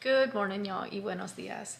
Good morning, y'all. Y buenos dias.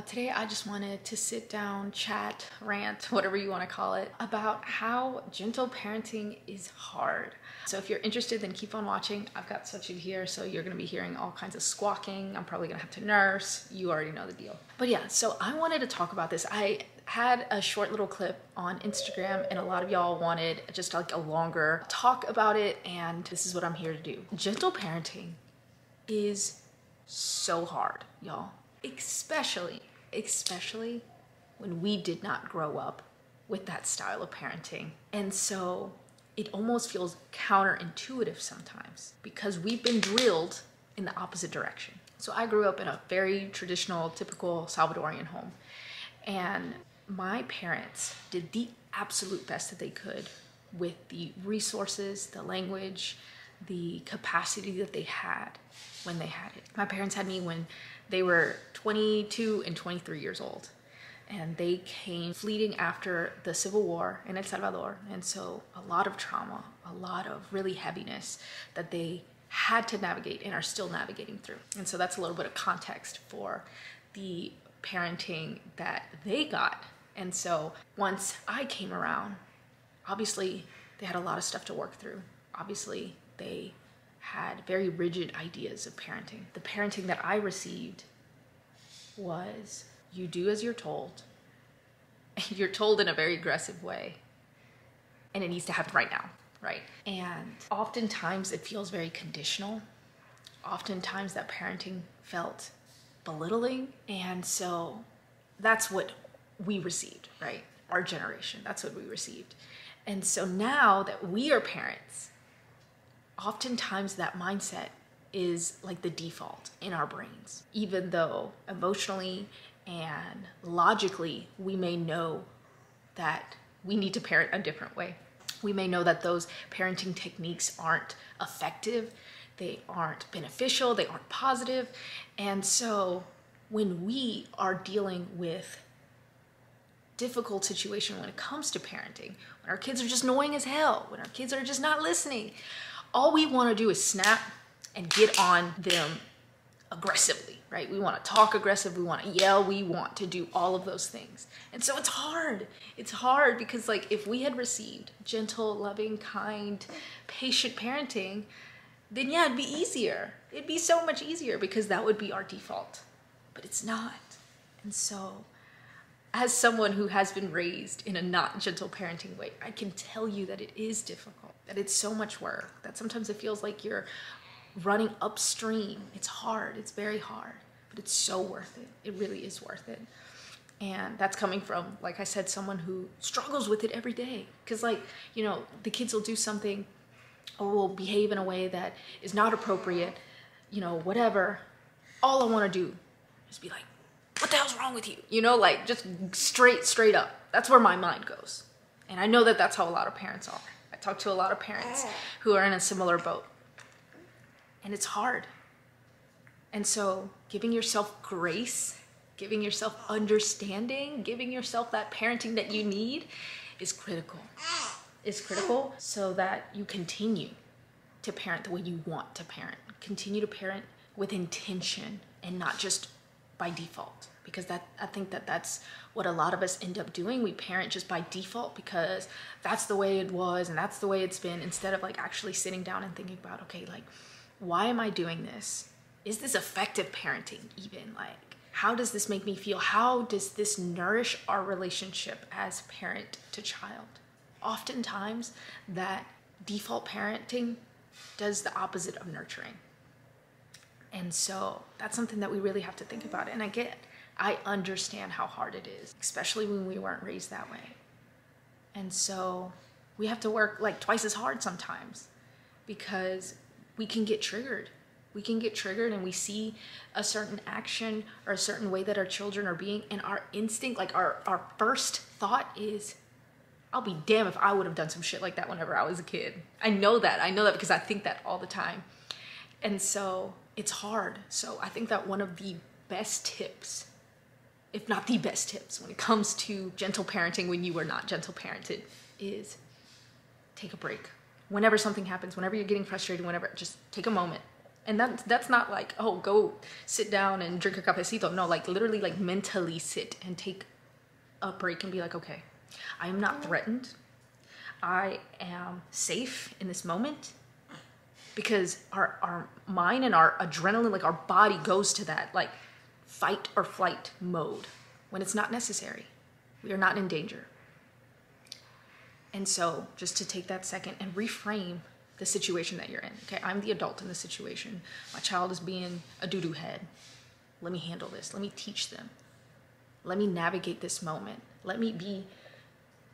Today I just wanted to sit down, chat, rant, whatever you want to call it, about how gentle parenting is hard. So if you're interested, then keep on watching. I've got suction here, so you're going to be hearing all kinds of squawking. I'm probably going to have to nurse. You already know the deal. But yeah, so I wanted to talk about this. I had a short little clip on Instagram and a lot of y'all wanted just like a longer talk about it, and this is what I'm here to do. Gentle parenting is so hard, y'all. Especially when we did not grow up with that style of parenting. And so it almost feels counterintuitive sometimes because we've been drilled in the opposite direction. So I grew up in a very traditional, typical Salvadorian home. And my parents did the absolute best that they could with the resources, the language, the capacity that they had when they had it. My parents had me when they were 22 and 23 years old. And they came fleeting after the Civil War in El Salvador. And so a lot of trauma, a lot of really heaviness that they had to navigate and are still navigating through. And so that's a little bit of context for the parenting that they got. And so once I came around, obviously they had a lot of stuff to work through. Obviously they had very rigid ideas of parenting. The parenting that I received was, you do as you're told. You're told in a very aggressive way. And it needs to happen right now, right? And oftentimes it feels very conditional. Oftentimes that parenting felt belittling. And so that's what we received, right? Our generation, that's what we received. And so now that we are parents, oftentimes that mindset is like the default in our brains, even though emotionally and logically we may know that we need to parent a different way. We may know that those parenting techniques aren't effective, they aren't beneficial, they aren't positive. And so when we are dealing with difficult situation when it comes to parenting, when our kids are just annoying as hell, when our kids are just not listening, all we want to do is snap and get on them aggressively, right? We want to talk aggressive, we want to yell, we want to do all of those things. And so it's hard. It's hard because like if we had received gentle, loving, kind, patient parenting, then yeah, it'd be easier. It'd be so much easier because that would be our default, but it's not. And so as someone who has been raised in a not gentle parenting way, I can tell you that it is difficult, that it's so much work, that sometimes it feels like you're running upstream. It's hard, it's very hard, but it's so worth it. It really is worth it. And that's coming from, like I said, someone who struggles with it every day. Because like, you know, the kids will do something or will behave in a way that is not appropriate, you know, whatever. All I want to do is be like, what the hell's wrong with you? You know, like just straight up. That's where my mind goes. And I know that that's how a lot of parents are. I talk to a lot of parents who are in a similar boat. And it's hard. And so giving yourself grace, giving yourself understanding, giving yourself that parenting that you need is critical. It's critical so that you continue to parent the way you want to parent. Continue to parent with intention and not just by default, because I think that's what a lot of us end up doing. We parent just by default because that's the way it was and that's the way it's been, instead of like actually sitting down and thinking about, okay, like, why am I doing this? Is this effective parenting even? Like, how does this make me feel? How does this nourish our relationship as parent to child? Oftentimes that default parenting does the opposite of nurturing. And so that's something that we really have to think about. And I understand how hard it is, especially when we weren't raised that way. And so we have to work like twice as hard sometimes because we can get triggered. We can get triggered and we see a certain action or a certain way that our children are being, and our instinct, like our first thought is, I'll be damned if I would have done some shit like that whenever I was a kid. I know that because I think that all the time. And so it's hard. So I think that one of the best tips, if not the best tips, when it comes to gentle parenting when you are not gentle parented, is take a break. Whenever something happens, whenever you're getting frustrated, whenever, just take a moment And that's not like, oh, go sit down and drink a cafecito. No, like literally like mentally sit and take a break and be like, okay, I am not threatened. I am safe in this moment, because our mind and our adrenaline, like our body goes to that like fight or flight mode when it's not necessary. We are not in danger. And so just to take that second and reframe the situation that you're in. Okay, I'm the adult in the situation. My child is being a doo-doo head. Let me handle this. Let me teach them. Let me navigate this moment. Let me be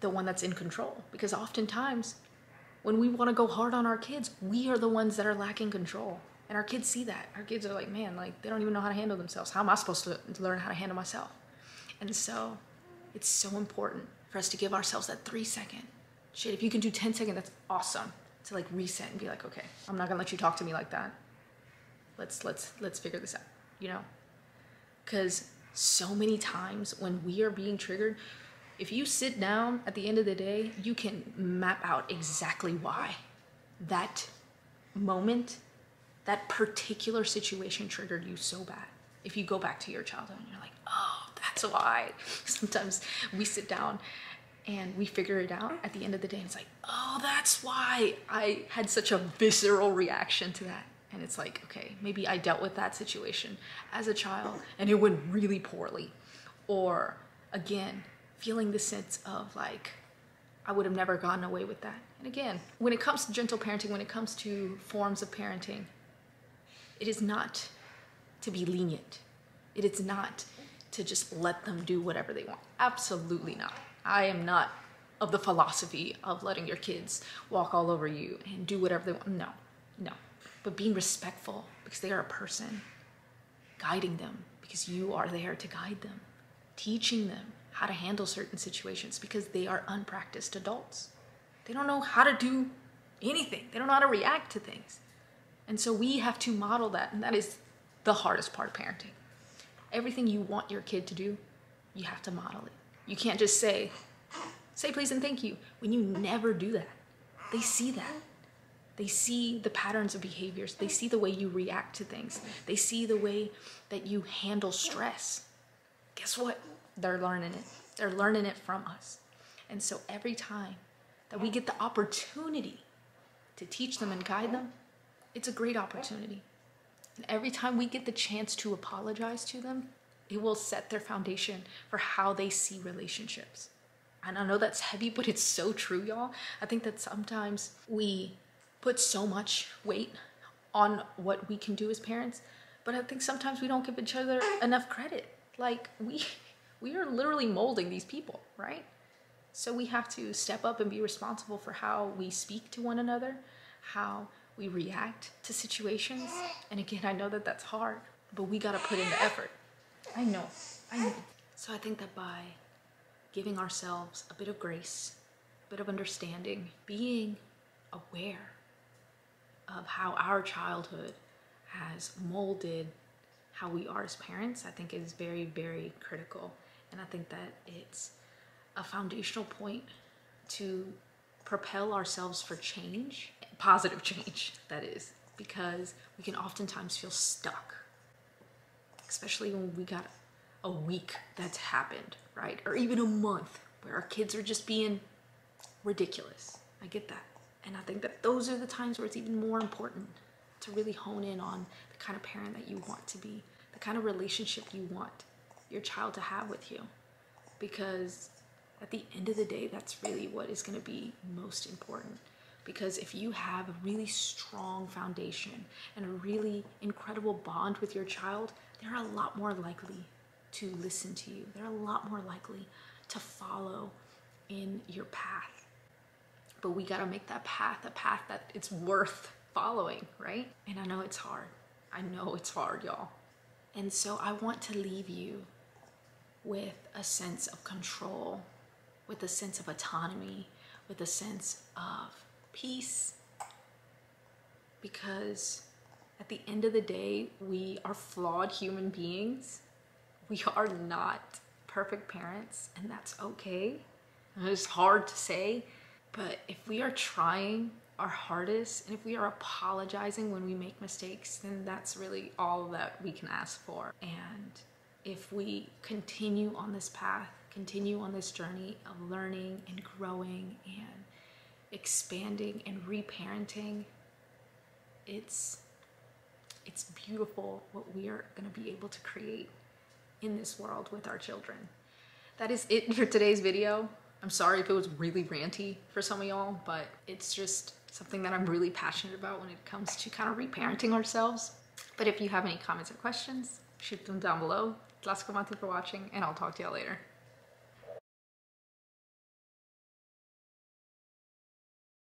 the one that's in control. Because oftentimes when we want to go hard on our kids, we are the ones that are lacking control. And our kids see that. Our kids are like, man, like they don't even know how to handle themselves. How am I supposed to learn how to handle myself? And so it's so important for us to give ourselves that 3-second. Shit, if you can do 10 seconds, that's awesome. To like reset and be like, okay, I'm not gonna let you talk to me like that. Let's figure this out, you know? Because so many times when we are being triggered, if you sit down at the end of the day, you can map out exactly why that moment, that particular situation triggered you so bad. If you go back to your childhood and you're like, oh, that's why. Sometimes we sit down and we figure it out at the end of the day. And it's like, oh, that's why I had such a visceral reaction to that. And it's like, okay, maybe I dealt with that situation as a child and it went really poorly. Or again, feeling the sense of like, I would have never gotten away with that. And again, when it comes to gentle parenting, when it comes to forms of parenting, it is not to be lenient. It is not to just let them do whatever they want. Absolutely not. I am not of the philosophy of letting your kids walk all over you and do whatever they want. No. But being respectful because they are a person, guiding them because you are there to guide them, teaching them how to handle certain situations because they are unpracticed adults. They don't know how to do anything. They don't know how to react to things. And so we have to model that, and that is the hardest part of parenting. Everything you want your kid to do, you have to model it. You can't just say please and thank you when you never do that. They see that. They see the patterns of behaviors. They see the way you react to things. They see the way that you handle stress. Guess what? They're learning it. They're learning it from us. And so every time that we get the opportunity to teach them and guide them, it's a great opportunity. And every time we get the chance to apologize to them, it will set their foundation for how they see relationships. And I know that's heavy, but it's so true, y'all. I think that sometimes we put so much weight on what we can do as parents, but I think sometimes we don't give each other enough credit. Like we are literally molding these people, right? So we have to step up and be responsible for how we speak to one another, how we react to situations. And again, I know that that's hard, but we got to put in the effort. I know. So I think that by giving ourselves a bit of grace, a bit of understanding, being aware of how our childhood has molded how we are as parents, I think is very, very critical. And I think that it's a foundational point to propel ourselves for change, positive change, that is, because we can oftentimes feel stuck, especially when we got a week that's happened, right? Or even a month where our kids are just being ridiculous. I get that. And I think that those are the times where it's even more important to really hone in on the kind of parent that you want to be, the kind of relationship you want your child to have with you. Because at the end of the day, that's really what is going to be most important. Because if you have a really strong foundation and a really incredible bond with your child, they're a lot more likely to listen to you. They're a lot more likely to follow in your path. But we got to make that path a path that it's worth following, right? And I know it's hard. I know it's hard, y'all. And so I want to leave you with a sense of control, with a sense of autonomy, with a sense of peace. Because at the end of the day, we are flawed human beings. We are not perfect parents, and that's okay. And it's hard to say, but if we are trying our hardest, and if we are apologizing when we make mistakes, then that's really all that we can ask for. And if we continue on this path, continue on this journey of learning and growing and expanding and reparenting, it's beautiful what we are going to be able to create in this world with our children. That is it for today's video. I'm sorry if it was really ranty for some of y'all, but it's just something that I'm really passionate about when it comes to kind of reparenting ourselves. But if you have any comments or questions, shoot them down below. Gracias for watching, and I'll talk to y'all later.